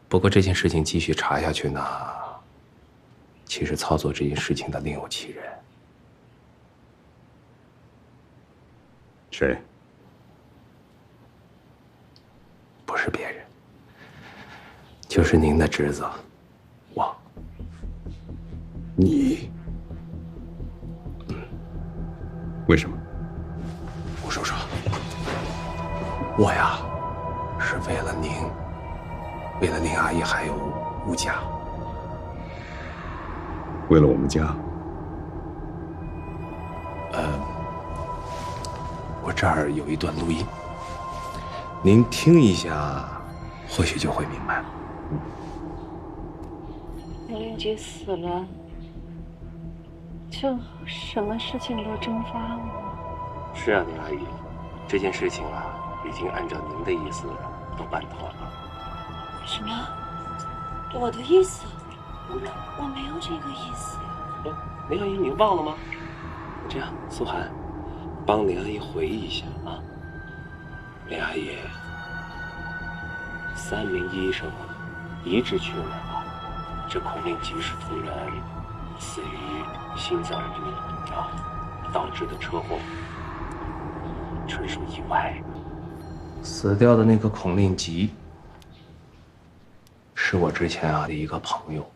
不过这件事情继续查下去呢，其实操作这件事情的另有其人。谁？不是别人，就是您的侄子，我。你？为什么？吴叔叔，我呀，是为了您，为了林阿姨还有吴家。为了我们家？我这儿有一段录音，您听一下，或许就会明白了。林姐死了，就什么事情都蒸发了吗？是啊，林阿姨，这件事情啊，已经按照您的意思都办妥了。什么？我的意思？我没有这个意思呀。林阿姨，您忘了吗？这样，苏涵，帮林阿姨回忆一下啊。林阿姨，3名医生一致确认了，这孔令吉是突然死于心脏病导致的车祸，纯属意外。死掉的那个孔令吉，是我之前的一个朋友。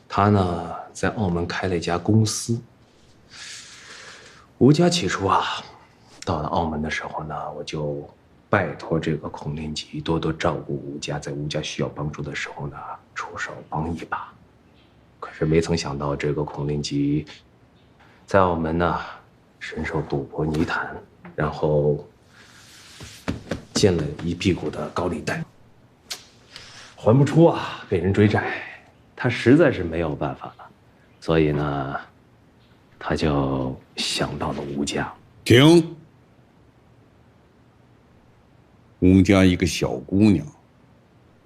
他呢，在澳门开了一家公司。吴家起初到了澳门的时候呢，我就拜托这个孔令吉多多照顾吴家，在吴家需要帮助的时候呢，出手帮一把。可是没曾想到，这个孔令吉在澳门呢，深受赌博泥潭，然后欠了一屁股的高利贷，还不出被人追债，他实在是没有办法了，所以呢，他就想到了吴家。停！吴家一个小姑娘，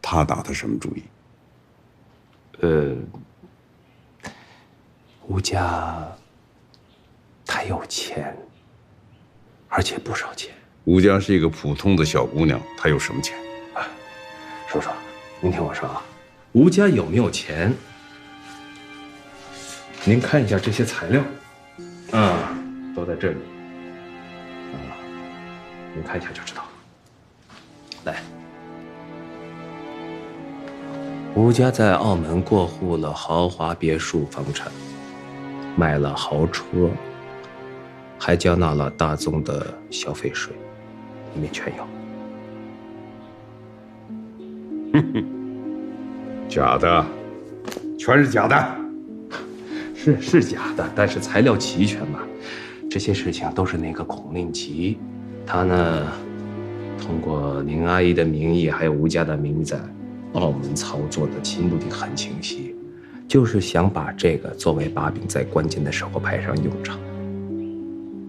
她打的什么主意？吴家他有钱，而且不少钱。吴家是一个普通的小姑娘，她有什么钱？叔叔，您听我说吴家有没有钱？您看一下这些材料，都在这里，您看一下就知道了。来，吴家在澳门过户了豪华别墅房产，买了豪车，还交纳了大宗的消费税，里面全有。假的，全是假的。是假的，但是材料齐全嘛。这些事情都是那个孔令吉，他呢，通过林阿姨的名义，还有吴家的名义，在澳门操作的其目的很清晰，就是想把这个作为把柄，在关键的时候派上用场。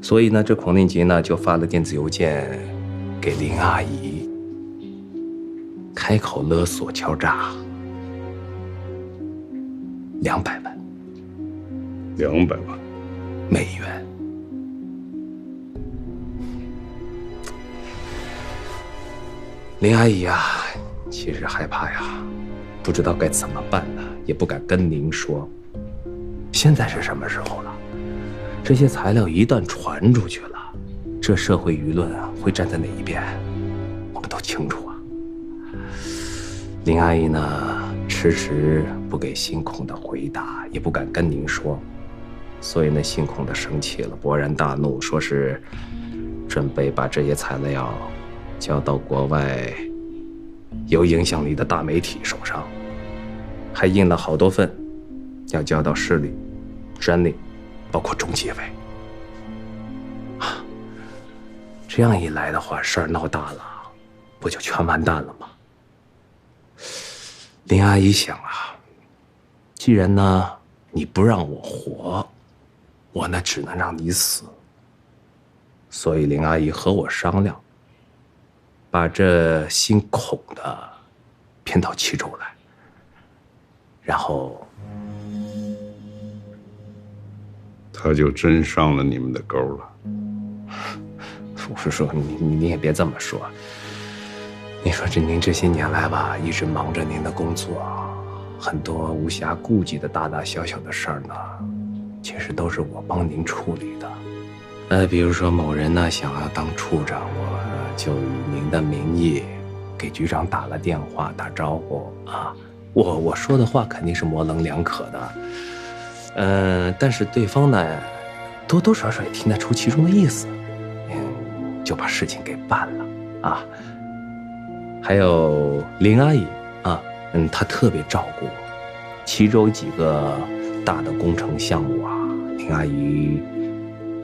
所以呢，这孔令吉呢就发了电子邮件给林阿姨，开口勒索敲诈200万，200万美元。林阿姨其实害怕不知道该怎么办呢，也不敢跟您说。现在是什么时候了？这些材料一旦传出去了，这社会舆论会站在哪一边，我们都清楚林阿姨呢，迟迟不给辛孔的回答，也不敢跟您说，所以呢，辛孔的生气了，勃然大怒，说是准备把这些材料交到国外有影响力的大媒体手上，还印了好多份，要交到市里、专利，包括中纪委。这样一来的话，事儿闹大了，不就全完蛋了吗？林阿姨想既然呢你不让我活，我呢只能让你死。所以林阿姨和我商量，把这姓孔的骗到齐州来，然后他就真上了你们的钩了。我是说，你也别这么说。你说您这些年来吧，一直忙着您的工作，很多无暇顾及的大大小小的事儿呢，其实都是我帮您处理的。比如说某人呢想要当处长，我就以您的名义给局长打了电话打招呼啊。我说的话肯定是模棱两可的，但是对方呢，多多少少也听得出其中的意思，就把事情给办了啊。还有林阿姨啊，她特别照顾我，其中几个大的工程项目啊，林阿姨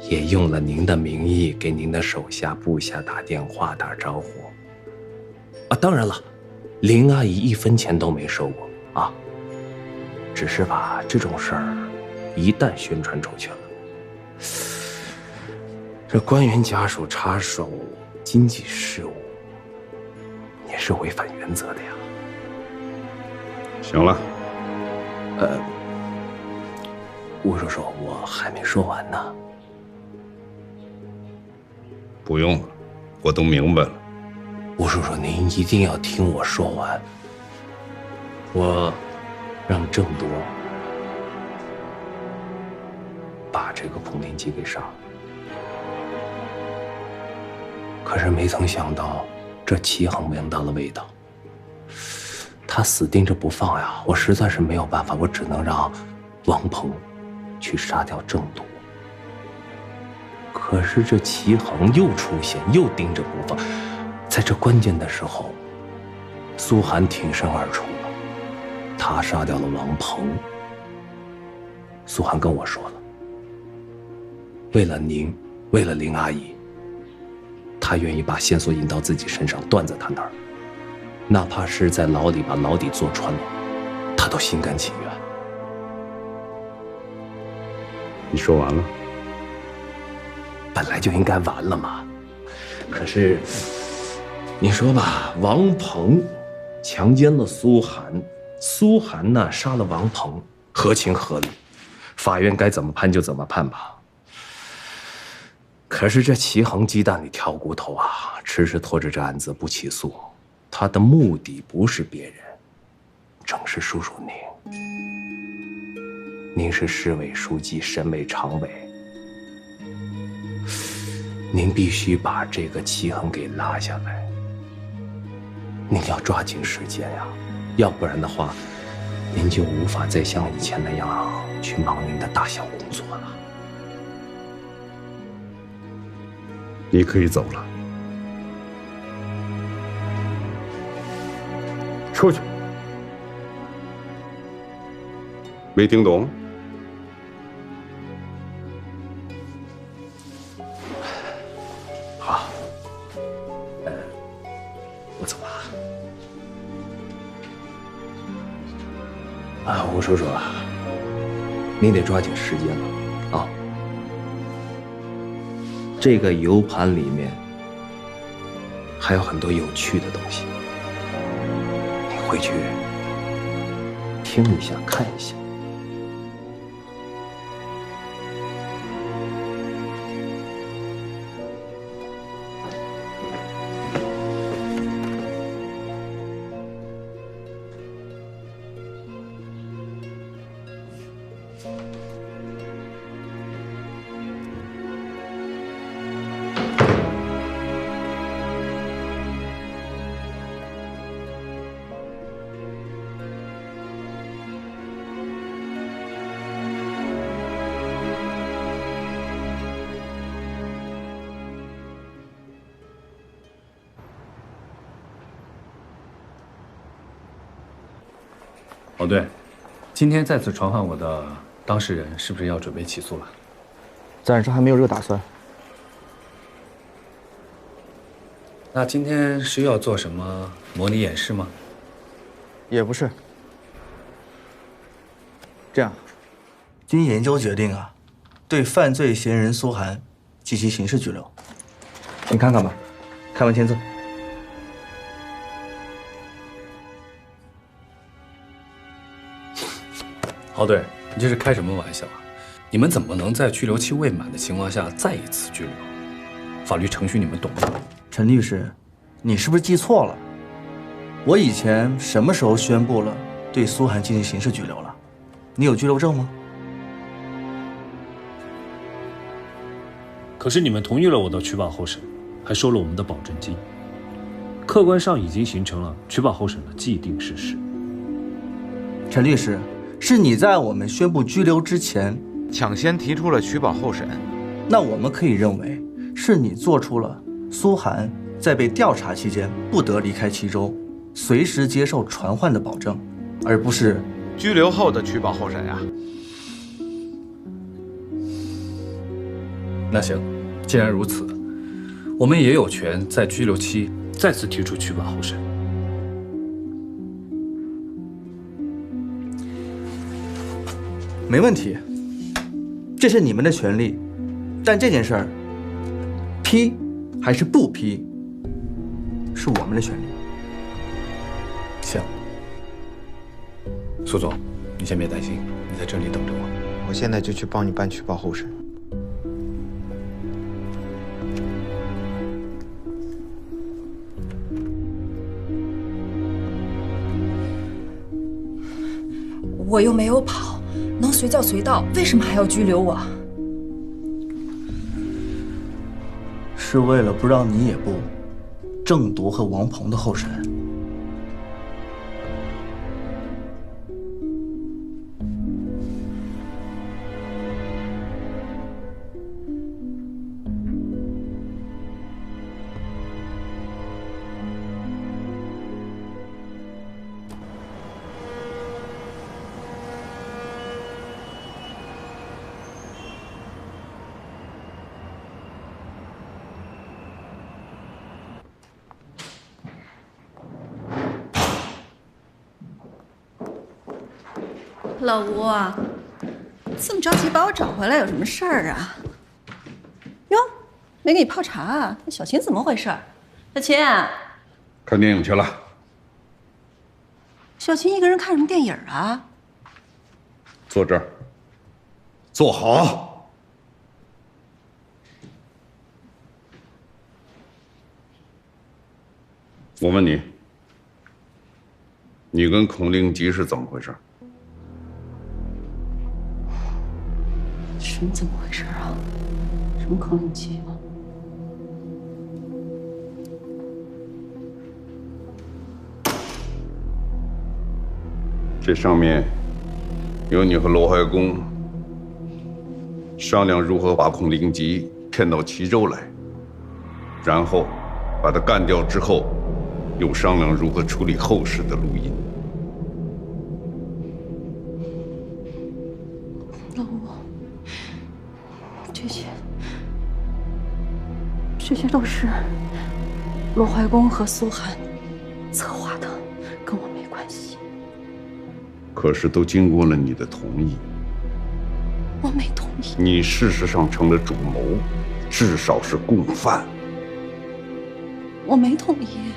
也用了您的名义给您的手下部下打电话打招呼啊。当然了，林阿姨1分钱都没收过啊，只是吧，这种事儿一旦宣传出去了，这官员家属插手经济事务也是违反原则的呀。行了，吴叔叔，我还没说完呢。不用了，我都明白了。吴叔叔，您一定要听我说完。我让郑多把这个孔令基给杀了，可是没曾想到这齐衡闻到了味道，他死盯着不放呀！我实在是没有办法，我只能让王鹏去杀掉郑多。可是这齐衡又出现，又盯着不放，在这关键的时候，苏寒挺身而出了，他杀掉了王鹏。苏寒跟我说了，为了您，为了林阿姨，他愿意把线索引到自己身上，断在他那儿，哪怕是在牢里把牢底坐穿了，他都心甘情愿。你说完了？本来就应该完了嘛。可是，你说吧，王鹏强奸了苏寒，苏寒呢杀了王鹏，合情合理，法院该怎么判就怎么判吧。可是这齐衡鸡蛋里挑骨头啊，迟迟拖着这案子不起诉，他的目的不是别人，正是叔叔您。您是市委书记、省委常委，您必须把这个齐衡给拉下来。您要抓紧时间呀，要不然的话，您就无法再像以前那样去忙您的大小工作了。你可以走了，出去。没听懂？好，我走了。啊，吴叔叔啊，您得抓紧时间了啊。这个 U 盘里面还有很多有趣的东西，你回去听一下，看一下。哦，对，今天再次传唤我的当事人是不是要准备起诉了？暂时还没有这个打算。那今天需要做什么模拟演示吗？也不是。这样，经研究决定啊，对犯罪嫌疑人苏寒进行刑事拘留。你看看吧，看完签字。哦，对，你这是开什么玩笑啊？你们怎么能在拘留期未满的情况下再一次拘留？法律程序你们懂吗？陈律师，你是不是记错了？我以前什么时候宣布了对苏涵进行刑事拘留了？你有拘留证吗？可是你们同意了我的取保候审，还收了我们的保证金，客观上已经形成了取保候审的既定事实。陈律师，是你在我们宣布拘留之前抢先提出了取保候审，那我们可以认为是你做出了苏涵在被调查期间不得离开齐州，随时接受传唤的保证，而不是拘留后的取保候审呀。那行，既然如此，我们也有权在拘留期再次提出取保候审。没问题，这是你们的权利，但这件事儿批还是不批，是我们的权利。行，苏总，你先别担心，你在这里等着我。我现在就去帮你办取保候审。我又没有跑，能随叫随到，为什么还要拘留我？是为了不让你也步郑铎和王鹏的候审。老吴啊，这么着急把我找回来，有什么事儿啊？哟，没给你泡茶啊？那小琴怎么回事？小琴，看电影去了。小琴一个人看什么电影啊？坐这儿，坐好。我问你，你跟孔令吉是怎么回事？什么怎么回事啊？什么孔令吉啊？这上面有你和罗怀公商量如何把孔令吉骗到齐州来，然后把他干掉之后，又商量如何处理后事的录音。老吴，这些都是罗怀公和苏涵策划的，跟我没关系。可是都经过了你的同意。我没同意。你事实上成了主谋，至少是共犯。我没同意。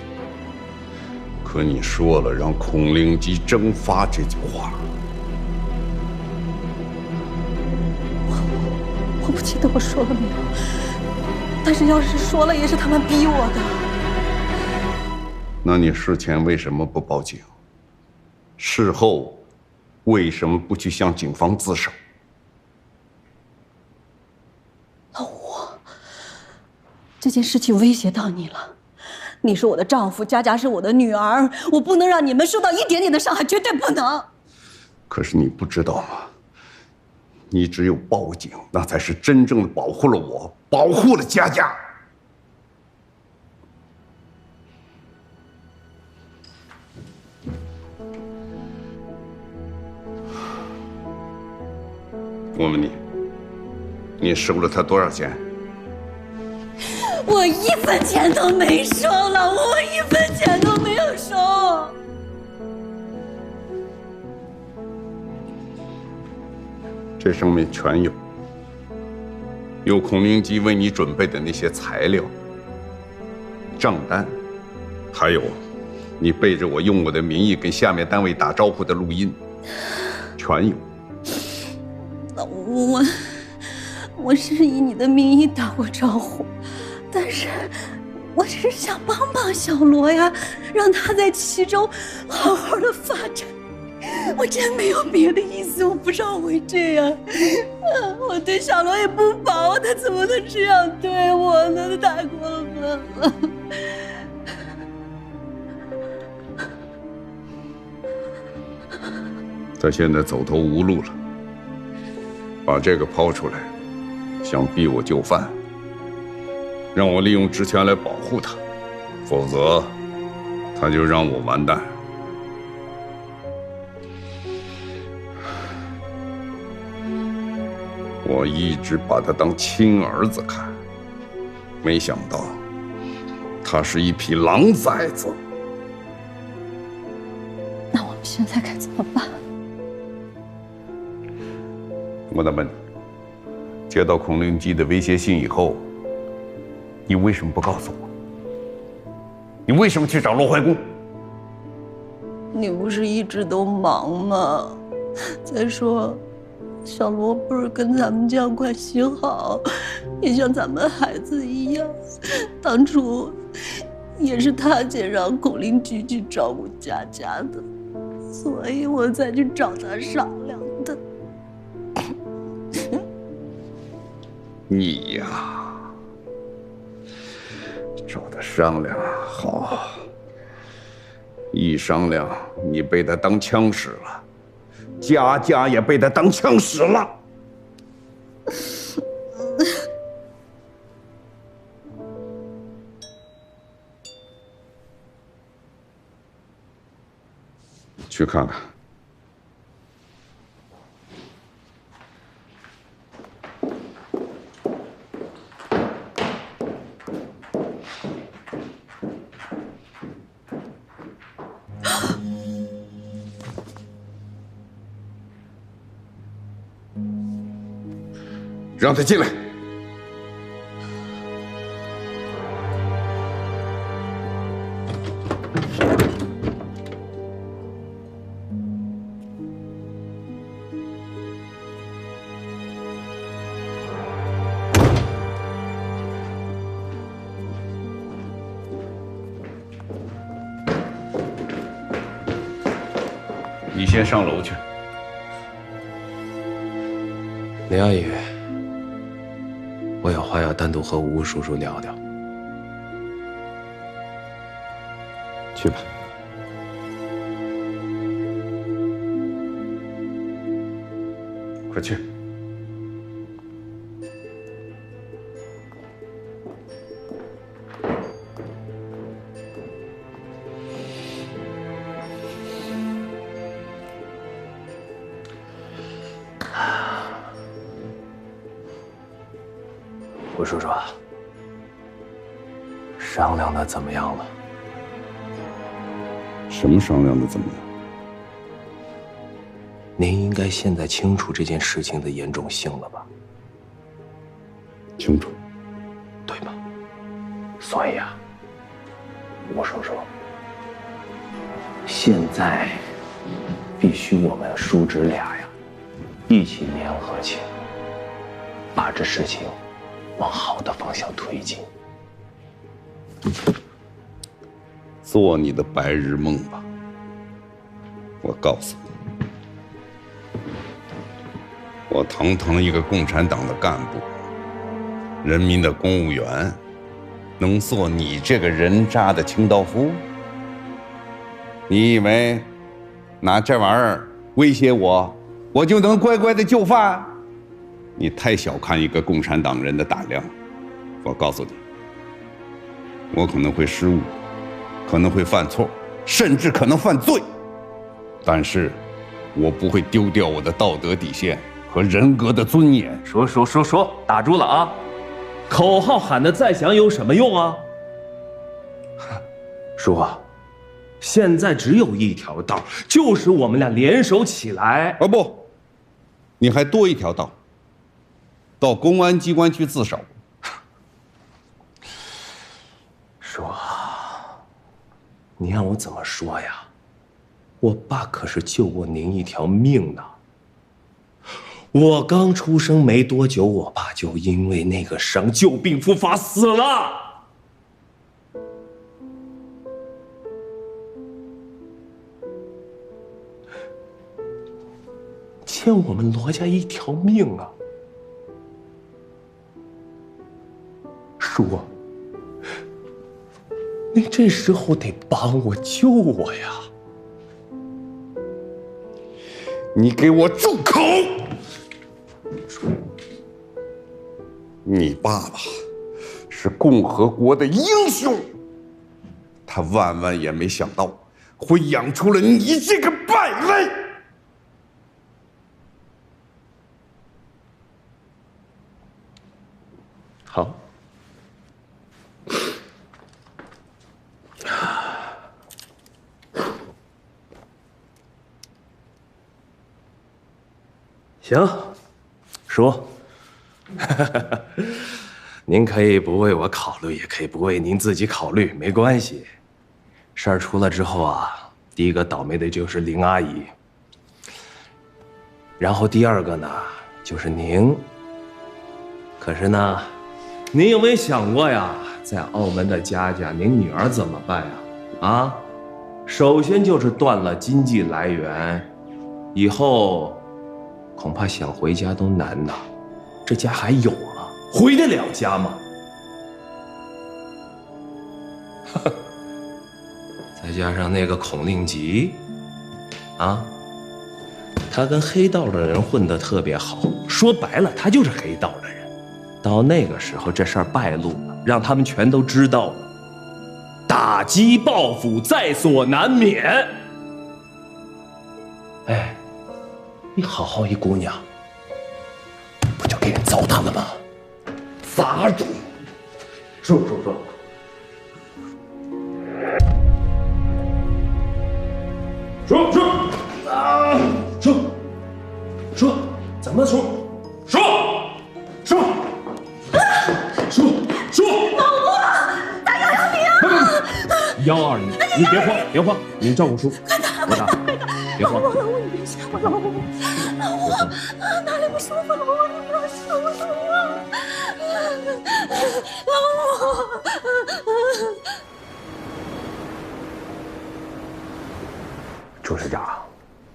可你说了让孔令吉蒸发这句话。我不记得我说了没有，但是要是说了，也是他们逼我的。那你事前为什么不报警？事后为什么不去向警方自首？老吴，这件事情威胁到你了。你是我的丈夫，佳佳是我的女儿，我不能让你们受到一点点的伤害，绝对不能。可是你不知道吗？你只有报警，那才是真正的保护了我，保护了佳佳。我问你，你收了他多少钱？我一分钱都没收，老吴，我一分钱都没有收。这上面全有孔令吉为你准备的那些材料、账单，还有你背着我用我的名义跟下面单位打招呼的录音，全有。老吴，我是以你的名义打过招呼，但是我只是想帮帮小罗呀，让他在齐州好好的发展。我真没有别的意思，我不知道会这样。我对小罗也不薄，他怎么能这样对我呢？他太过分了。他现在走投无路了，把这个抛出来，想逼我就范，让我利用职权来保护他，否则他就让我完蛋。我一直把他当亲儿子看，没想到他是一匹狼崽子。那我们现在该怎么办？我再问你，接到孔令基的威胁信以后，你为什么不告诉我？你为什么去找罗怀公？你不是一直都忙吗？再说，小罗不是跟咱们这样关系好，也像咱们孩子一样。当初也是他先让孔令基去照顾佳佳的，所以我才去找他商量的。你呀，找他商量好，一商量你被他当枪使了，佳佳也被他当枪使了。去看看。让他进来。你先上楼去。林阿姨，我有话要单独和吴叔叔聊聊。去吧。快去。吴叔叔，商量的怎么样了？什么商量的怎么样？您应该现在清楚这件事情的严重性了吧？清楚，对吧？所以啊，吴叔叔，现在必须我们叔侄俩呀，一起联合起来，把这事情往好的方向推进。做你的白日梦吧。我告诉你，我堂堂一个共产党的干部，人民的公务员，能做你这个人渣的清道夫？你以为拿这玩意儿威胁我，我就能乖乖的就范？你太小看一个共产党人的胆量。我告诉你，我可能会失误，可能会犯错，甚至可能犯罪，但是我不会丢掉我的道德底线和人格的尊严。说，打住了啊！口号喊得再响有什么用啊？叔，现在只有一条道，就是我们俩联手起来。啊不，你还多一条道，到公安机关去自首。叔，你让我怎么说呀？我爸可是救过您一条命呢。我刚出生没多久，我爸就因为那个伤旧病复发死了。欠我们罗家一条命啊！叔，你这时候得帮我救我呀！你给我住口！你爸爸是共和国的英雄，他万万也没想到会养出了你这个败类。好，行，叔，您可以不为我考虑，也可以不为您自己考虑，没关系。事儿出了之后啊，第一个倒霉的就是林阿姨，然后第二个呢就是您。可是呢，您有没有想过呀，在澳门的家家，您女儿怎么办呀？啊，首先就是断了经济来源，以后恐怕想回家都难呐。这家还有吗？回得了家吗？再加上那个孔令吉，啊，他跟黑道的人混得特别好，说白了，他就是黑道的人。到那个时候，这事儿败露了，让他们全都知道了，打击报复在所难免。哎，你好好一姑娘，不就给人糟蹋了吗？砸住！说，怎么说？121，你别慌，你照顾叔，别打，别慌。老吴，你别吓我，老吴，哪里不舒服？老吴，你不要吓我，老吴。朱市长，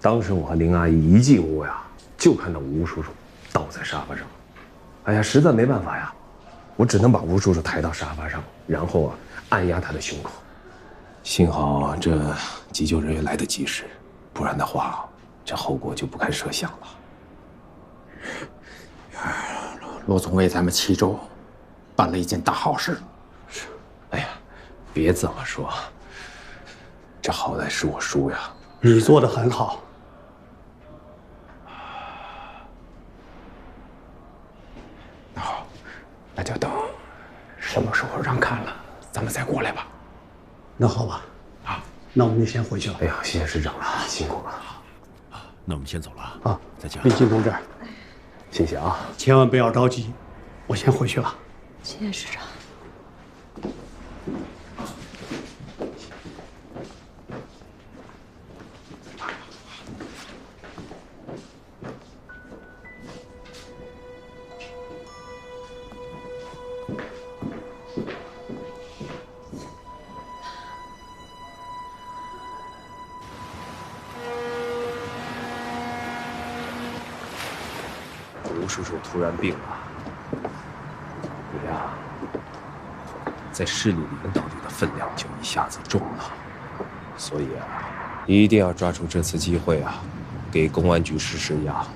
当时我和林阿姨一进屋呀，就看到吴叔叔倒在沙发上。哎呀，实在没办法呀，我只能把吴叔叔抬到沙发上，然后按压他的胸口。幸好这急救人员来得及时，不然的话，这后果就不堪设想了。罗总为咱们齐州办了一件大好事。是，哎呀，别这么说，这好歹是我叔呀。你做得很好。那好，那就等什么时候让开了，咱们再过来吧。那好吧，那我们就先回去了。哎呀，谢谢市长了，辛苦了。那我们先走了啊，再见。宾庆同志，谢谢啊，千万不要着急，我先回去了。谢谢市长。吴叔叔突然病了，你呀，在市里领导里的分量就一下子重了，所以一定要抓住这次机会给公安局施压，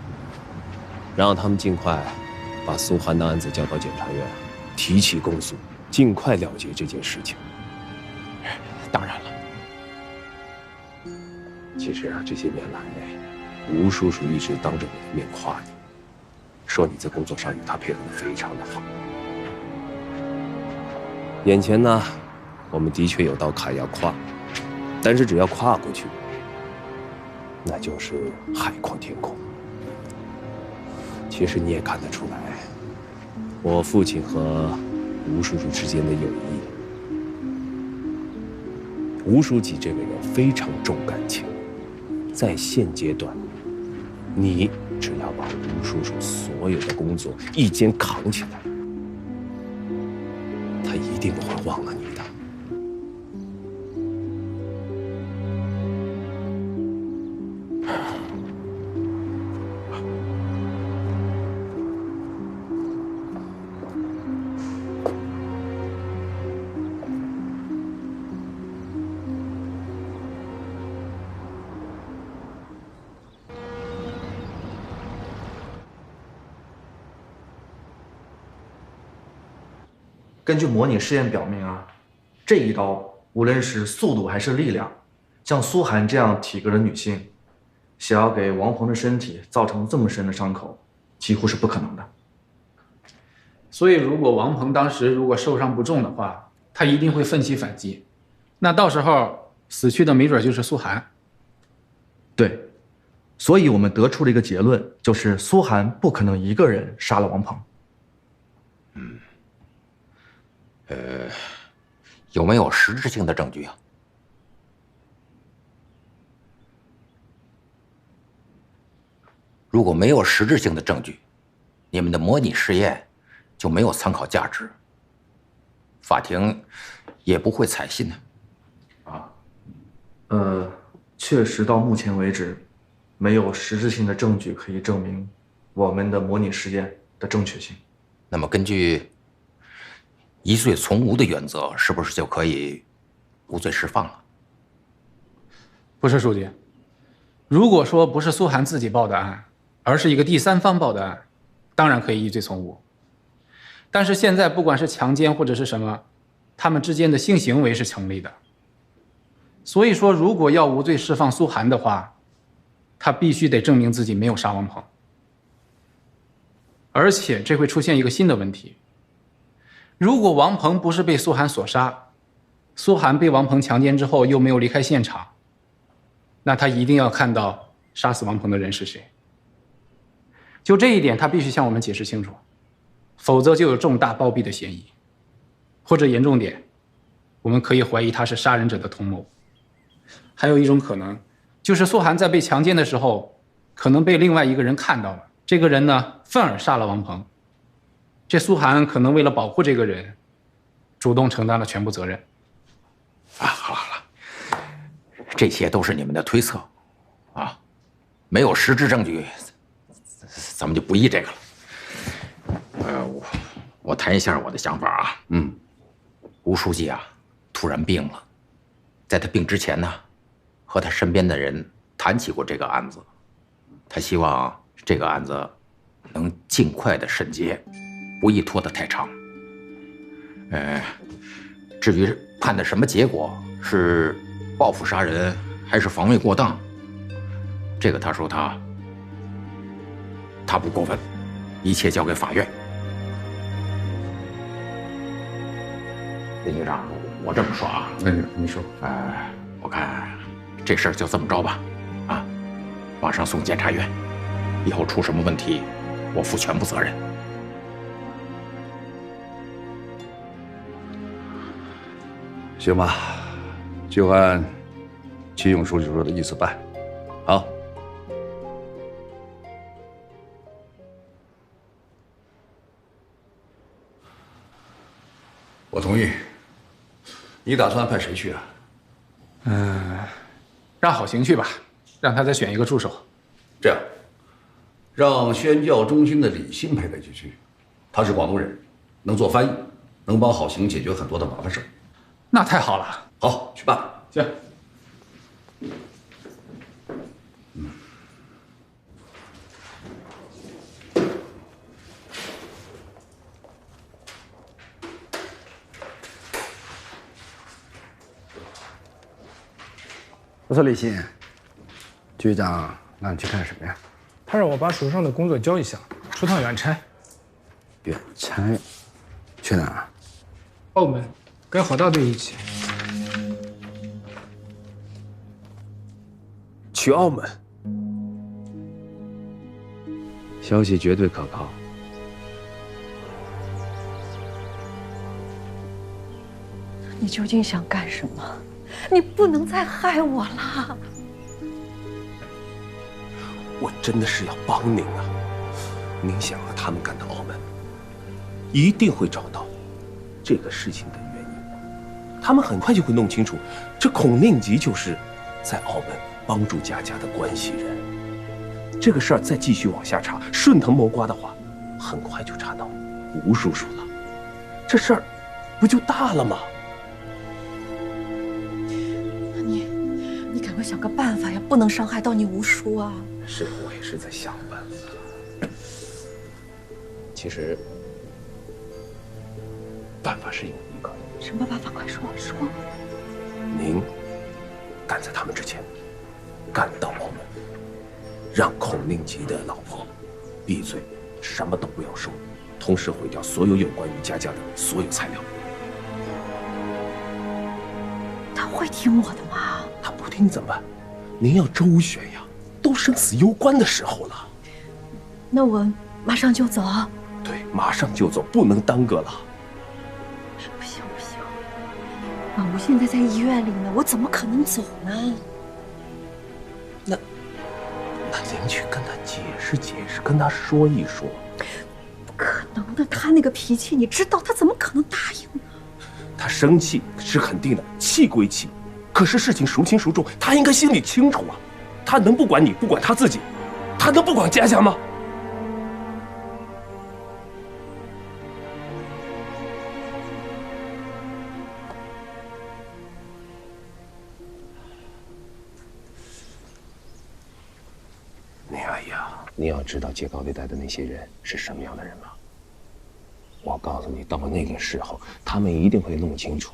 让他们尽快把苏涵的案子交到检察院，提起公诉，尽快了结这件事情。当然了，其实这些年来，吴叔叔一直当着我的面夸你。说你在工作上与他配合得非常的好。眼前呢，我们的确有道坎要跨，但是只要跨过去，那就是海阔天空。其实你也看得出来，我父亲和吴叔叔之间的友谊。吴书记这个人非常重感情，在现阶段，你只要把吴叔叔所有的工作一肩扛起来，他一定不会忘了你的。根据模拟试验表明啊，这一刀无论是速度还是力量，像苏涵这样体格的女性，想要给王鹏的身体造成这么深的伤口，几乎是不可能的。所以，如果王鹏当时受伤不重的话，他一定会奋起反击，那到时候死去的没准就是苏涵。对，所以我们得出了一个结论，就是苏涵不可能一个人杀了王鹏。有没有实质性的证据啊？如果没有实质性的证据，你们的模拟试验就没有参考价值，法庭也不会采信的。确实到目前为止，没有实质性的证据可以证明我们的模拟实验的正确性。那么根据疑罪从无的原则，是不是就可以无罪释放了？不是，书记。如果说不是苏涵自己报的案，而是一个第三方报的案，当然可以疑罪从无。但是现在不管是强奸或者是什么，他们之间的性行为是成立的。所以说，如果要无罪释放苏涵的话，他必须得证明自己没有杀王鹏。而且这会出现一个新的问题：如果王鹏不是被苏涵所杀，苏涵被王鹏强奸之后又没有离开现场，那他一定要看到杀死王鹏的人是谁。就这一点，他必须向我们解释清楚，否则就有重大包庇的嫌疑，或者严重点，我们可以怀疑他是杀人者的同谋。还有一种可能，就是苏涵在被强奸的时候，可能被另外一个人看到了，这个人呢愤而杀了王鹏。这苏涵可能为了保护这个人，主动承担了全部责任。好了，这些都是你们的推测，没有实质证据，咱们就不议这个了。我谈一下我的想法啊。吴书记啊，突然病了，在他病之前呢，和他身边的人谈起过这个案子，他希望这个案子能尽快的审结，不宜拖得太长。至于判的什么结果，是报复杀人还是防卫过当，这个他说他不过问，一切交给法院。林局长，我这么说啊，你说，我看这事儿就这么着吧，马上送检察院，以后出什么问题，我负全部责任。行吧，就按齐勇书记说的意思办。好，我同意。你打算派谁去啊？让郝行去吧，让他再选一个助手。这样，让宣教中心的李新培陪去，他是广东人，能做翻译，能帮郝行解决很多的麻烦事儿。那太好了。好，去办。行。我说李欣，局长让你去干什么呀？他让我把手上的工作交一下，出趟远差。远差？去哪儿？澳门，跟郝大队一起。去澳门？消息绝对可靠。你究竟想干什么？你不能再害我了！我真的是要帮您啊！您想和他们赶到澳门，一定会找到这个事情的原因。他们很快就会弄清楚，这孔令吉就是在澳门帮助佳佳的关系人。这个事儿再继续往下查，顺藤摸瓜的话，很快就查到吴叔叔了。这事儿不就大了吗？你赶快想个办法呀，不能伤害到你吴叔啊！是，我也是在想办法。其实，办法是有一个。什么办法？快说说。您赶在他们之前赶到澳门，让孔令吉的老婆闭嘴，什么都不要说，同时毁掉所有有关于佳佳的所有材料。他会听我的吗？他不听怎么办？您要周旋呀，都生死攸关的时候了。那我马上就走。对，马上就走，不能耽搁了。不行不行，老吴现在在医院里呢，我怎么可能走呢？那您去跟他解释解释，跟他说一说。不可能的，他那个脾气，你知道，他怎么可能答应呢？他生气是肯定的，气归气，可是事情孰轻孰重，他应该心里清楚啊。他能不管你，不管他自己？他能不管佳佳吗？宁阿姨啊，你要知道借高利贷的那些人是什么样的人吗？我告诉你，到那个时候，他们一定会弄清楚，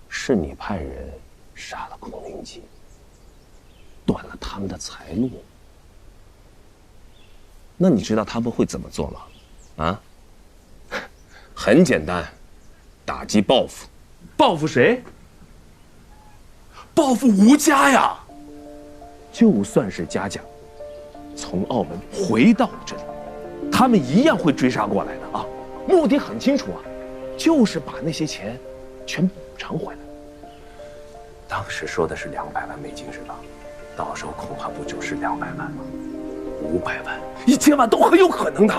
是你派人杀了孔令吉，断了他们的财路。那你知道他们会怎么做吗？啊，很简单，打击报复。报复谁？报复吴家呀！就算是佳佳从澳门回到这里，他们一样会追杀过来的啊！目的很清楚啊，就是把那些钱全补偿回来。当时说的是200万美金是吧？到时候恐怕不就是200万吗？500万、1000万都很有可能的，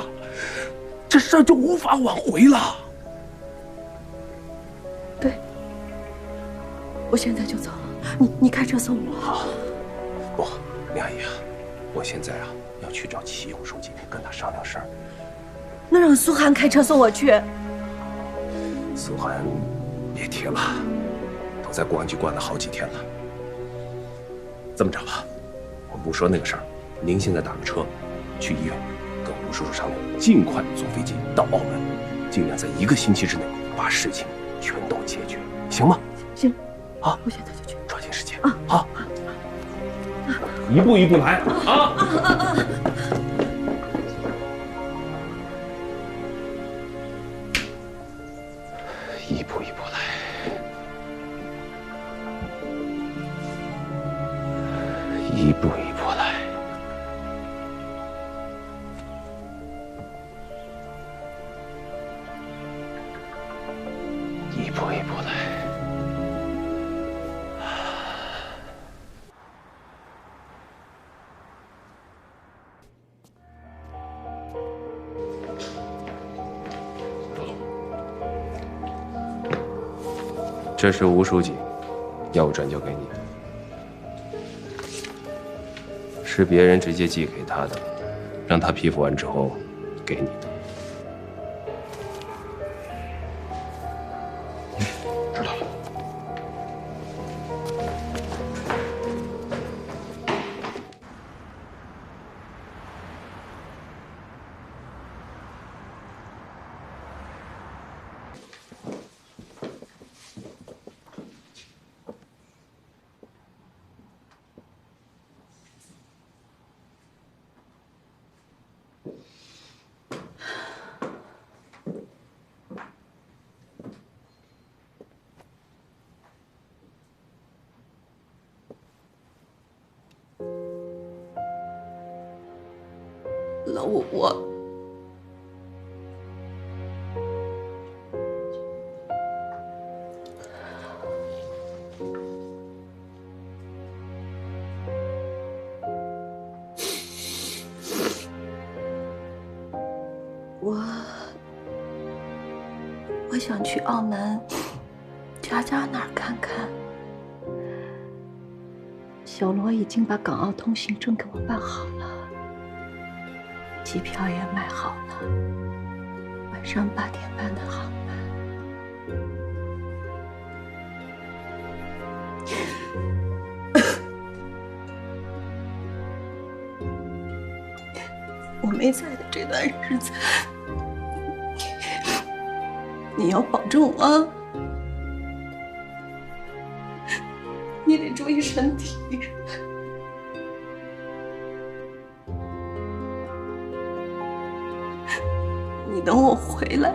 这事儿就无法挽回了。对，我现在就走，你开车送我。好，不，林阿姨啊，我现在啊要去找祁勇书记，跟他商量事儿。那让苏涵开车送我去。苏涵，别提了，都在公安局关了好几天了。这么着吧，我不说那个事儿，您现在打个车，去医院跟吴叔叔商量，尽快坐飞机到澳门，尽量在1个星期之内把事情全都解决，行吗？行，啊，我现在就去，抓紧时间啊！好，一步一步来啊！一步一步来，一步一步来。一步一步来。这是吴书记要我转交给你的，是别人直接寄给他的，让他批复完之后给你的。知道了。老吴，我想去澳门佳佳那儿看看。小罗已经把港澳通行证给我办好了，机票也买好了，晚上8点半的航班。我没在的这段日子，你要保重啊，你得注意身体。你等我回来，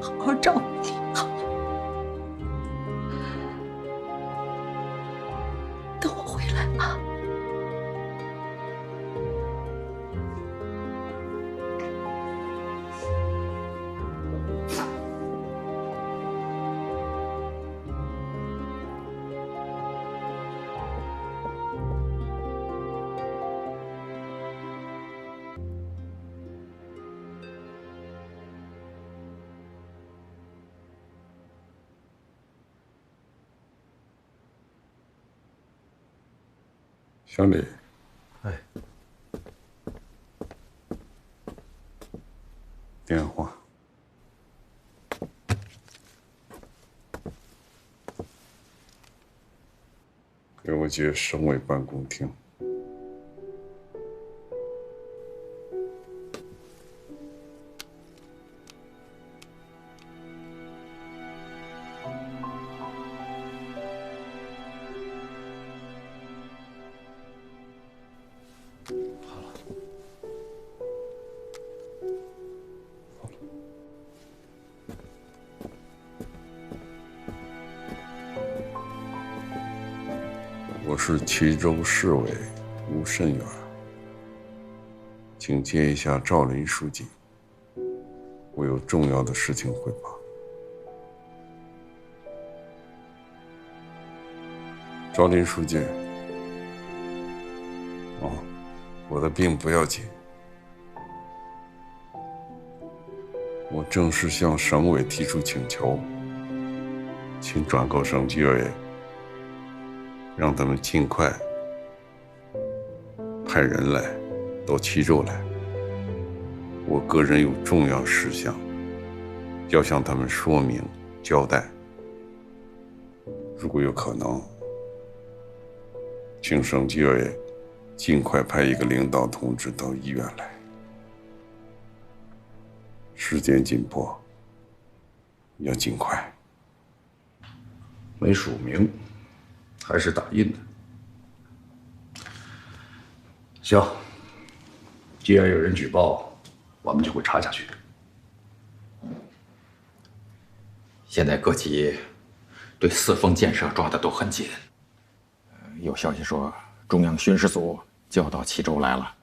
好好照顾你，好吗？等我回来啊。小李，哎，电话。给我接省委办公厅。我是齐州市委吴慎远，请接一下赵林书记，我有重要的事情汇报。赵林书记，我的病不要紧，我正式向省委提出请求，请转告省纪委，让他们尽快派人来到齐州来。我个人有重要事项要向他们说明交代，如果有可能，请省纪委尽快派一个领导同志到医院来。时间紧迫，要尽快。没署名，还是打印的。行，既然有人举报，我们就会查下去。现在各级对四风建设抓的都很紧，有消息说中央巡视组就要到齐州来了，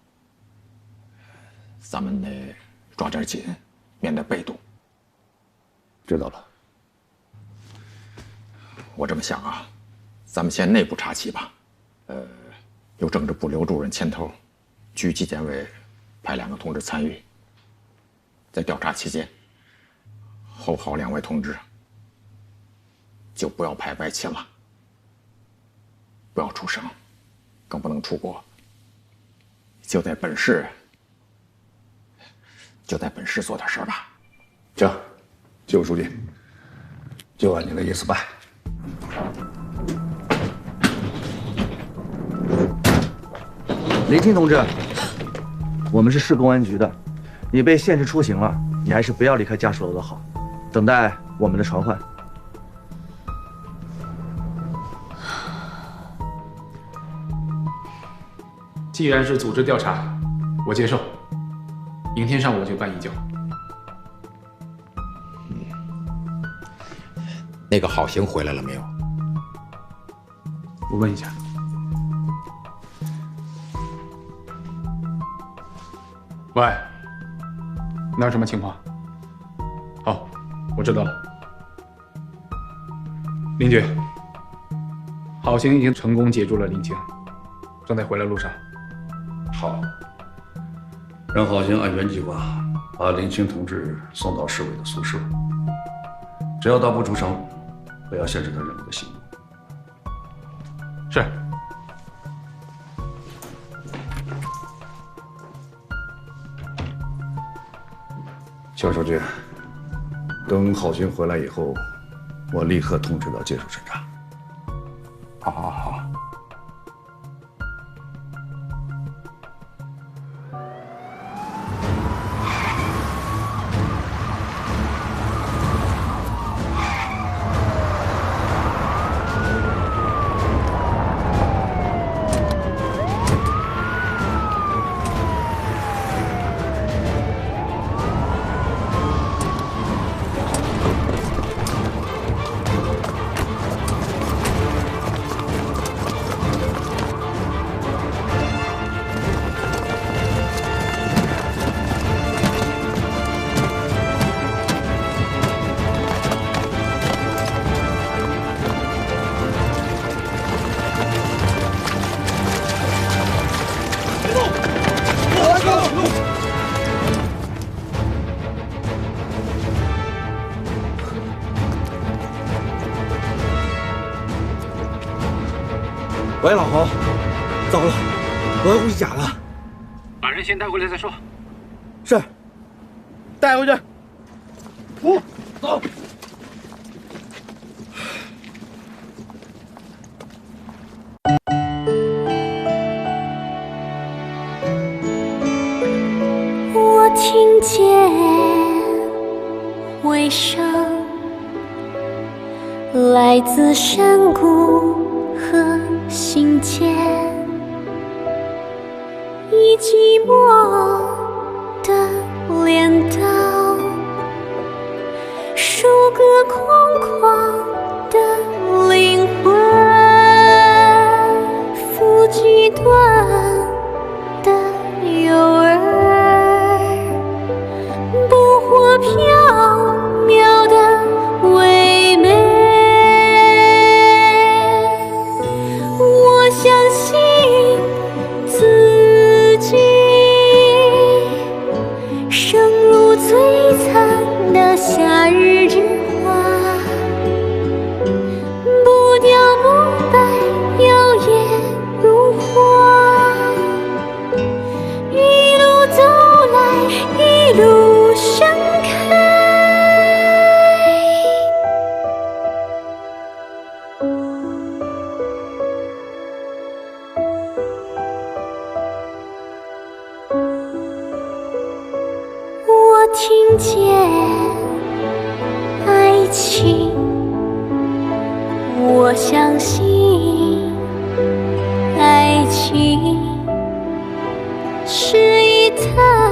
咱们得抓点紧，免得被动。知道了。我这么想啊，咱们先内部查起吧。由政治部刘主任牵头，局纪检委派2个同志参与。在调查期间，侯浩2位同志就不要派外勤了，不要出省，更不能出国，就在本市做点事儿吧。行，邱书记，就按你的意思办。林青同志，我们是市公安局的，你被限制出行了，你还是不要离开家属楼的好，等待我们的传唤。既然是组织调查，我接受。明天上午就办移交。那个郝行回来了没有？我问一下。喂，那有什么情况？好，我知道了。林局，郝行已经成功截住了林青，正在回来路上。好，让郝行按原计划把林青同志送到市委的宿舍，只要他不出城，不要限制他任何的行动。是。肖书记，等郝行回来以后，我立刻通知到接受审查。好。喂，老侯，糟了，罗阳虎是假的。把人先带回来再说。是，带回去。走。我听见回声，来自山谷和心间，以寂寞的镰刀，收割空旷的灵魂，抚几段的诱饵，捕获缥缈的唯美。我相信自己，生如璀璨的夏日之花，不凋不败，摇曳如花。一路走来，一路盛开。我听见爱情，我相信爱情是一滩